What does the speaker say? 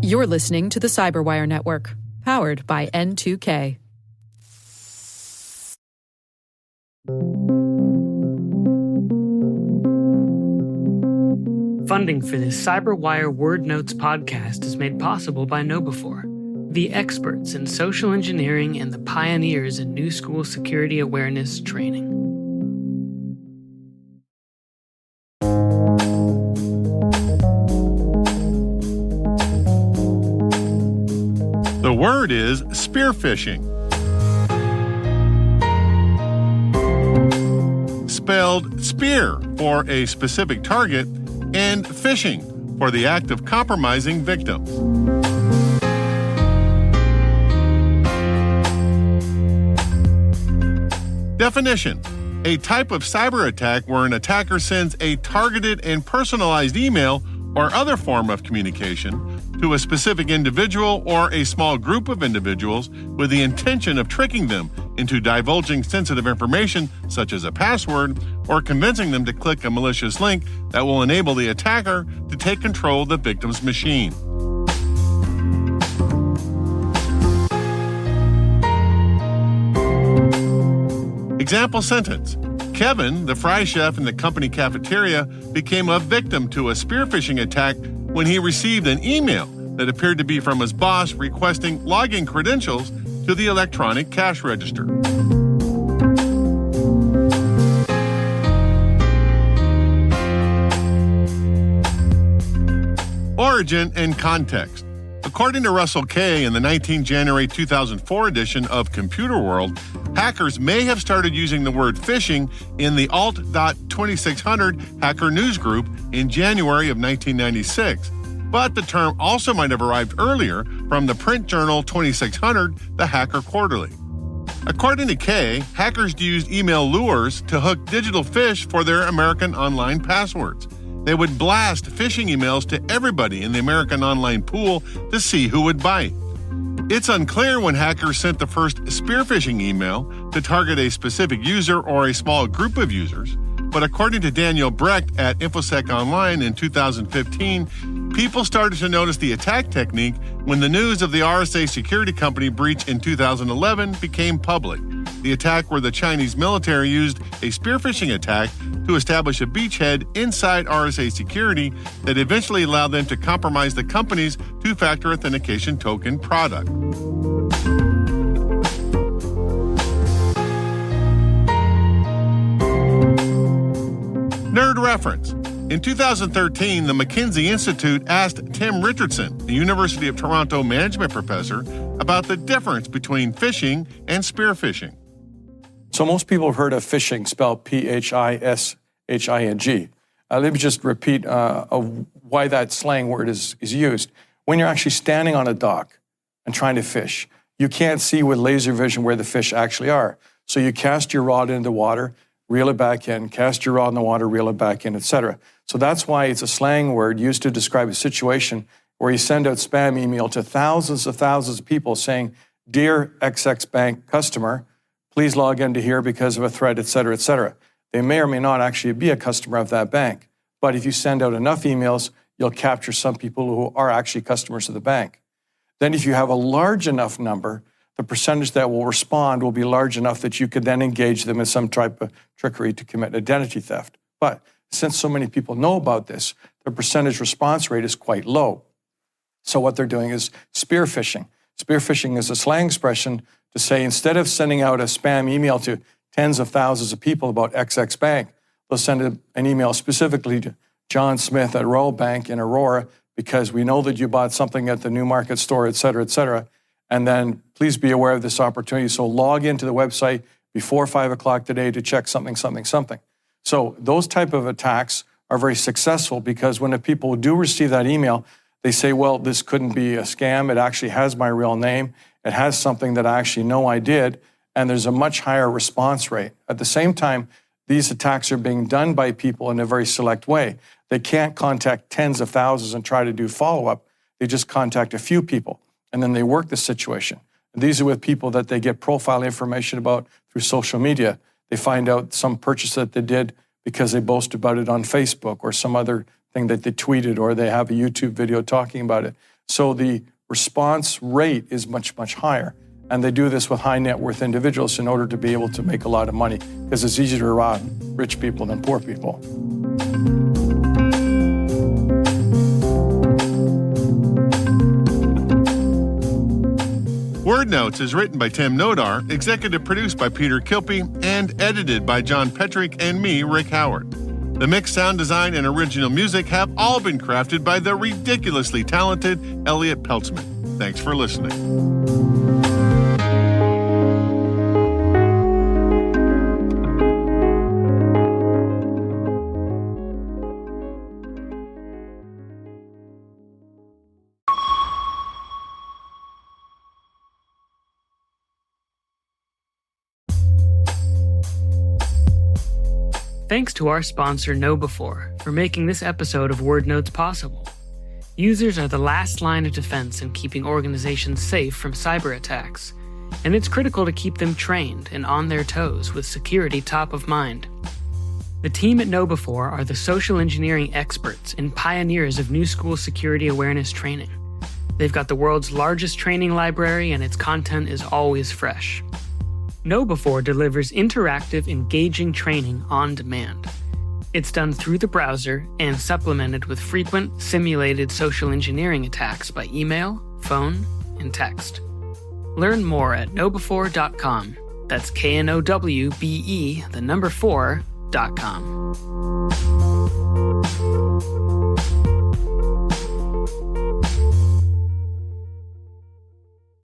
You're listening to the Cyberwire Network, powered by N2K. Funding for this Cyberwire Word Notes podcast is made possible by KnowBe4, the experts in social engineering and the pioneers in new school security awareness training. The word is spear phishing. Spelled spear for a specific target and phishing for the act of compromising victims. Definition: a type of cyber attack where an attacker sends a targeted and personalized email or other form of communication to a specific individual or a small group of individuals with the intention of tricking them into divulging sensitive information such as a password or convincing them to click a malicious link that will enable the attacker to take control of the victim's machine. Example sentence: Kevin, the fry chef in the company cafeteria, became a victim to a spear phishing attack when he received an email that appeared to be from his boss requesting login credentials to the electronic cash register. Origin and context. According to Russell Kay in the 19 January 2004 edition of Computer World, hackers may have started using the word phishing in the alt.2600 hacker news group in January of 1996. But the term also might have arrived earlier from the print journal 2600, the Hacker Quarterly. According to Kay, hackers used email lures to hook digital fish for their American Online passwords. They would blast phishing emails to everybody in the American Online pool to see who would bite. It's unclear when hackers sent the first spear phishing email to target a specific user or a small group of users, but according to Daniel Brecht at InfoSec Online in 2015, people started to notice the attack technique when the news of the RSA security company breach in 2011 became public. The attack where the Chinese military used a spear phishing attack to establish a beachhead inside RSA security that eventually allowed them to compromise the company's two-factor authentication token product. Nerd reference. In 2013, the McKinsey Institute asked Tim Richardson, a University of Toronto management professor, about the difference between phishing and spear phishing. So most people have heard of phishing, spelled P-H-I-S-H-I-N-G. Let me just repeat why that slang word is used. When you're actually standing on a dock and trying to fish, you can't see with laser vision where the fish actually are. So you cast your rod into the water, reel it back in, cast your rod in the water, reel it back in, etc. So that's why it's a slang word used to describe a situation where you send out spam email to thousands of people saying, "Dear XX Bank customer, please log into here because of a threat," etc., etc. They may or may not actually be a customer of that bank. But if you send out enough emails, you'll capture some people who are actually customers of the bank. Then if you have a large enough number, the percentage that will respond will be large enough that you could then engage them in some type of trickery to commit identity theft. But since so many people know about this, the percentage response rate is quite low. So what they're doing is spear phishing. Spear phishing is a slang expression to say instead of sending out a spam email to tens of thousands of people about XX Bank, they'll send an email specifically to John Smith at Royal Bank in Aurora because we know that you bought something at the Newmarket store, et cetera, et cetera. And then please be aware of this opportunity. So log into the website before 5 o'clock today to check something. So those type of attacks are very successful because when the people do receive that email, they say, well, this couldn't be a scam. It actually has my real name. It has something that I actually know I did. And there's a much higher response rate. At the same time, these attacks are being done by people in a very select way. They can't contact tens of thousands and try to do follow-up. They just contact a few people. And then they work the situation. And these are with people that they get profile information about through social media. They find out some purchase that they did because they boast about it on Facebook or some other thing that they tweeted, or they have a YouTube video talking about it. So the response rate is much, much higher. And they do this with high net worth individuals in order to be able to make a lot of money, because it's easier to rob rich people than poor people. Word Notes is written by Tim Nodar, executive produced by Peter Kilpie, and edited by John Petrick and me, Rick Howard. The mix, sound design, and original music have all been crafted by the ridiculously talented Elliot Peltzman. Thanks for listening. Thanks to our sponsor KnowBe4 for making this episode of Word Notes possible. Users are the last line of defense in keeping organizations safe from cyber attacks, and it's critical to keep them trained and on their toes with security top of mind. The team at KnowBe4 are the social engineering experts and pioneers of new school security awareness training. They've got the world's largest training library, and its content is always fresh. KnowBe4 delivers interactive, engaging training on demand. It's done through the browser and supplemented with frequent, simulated social engineering attacks by email, phone, and text. Learn more at knowbe4.com. That's KNOWBE, 4.com.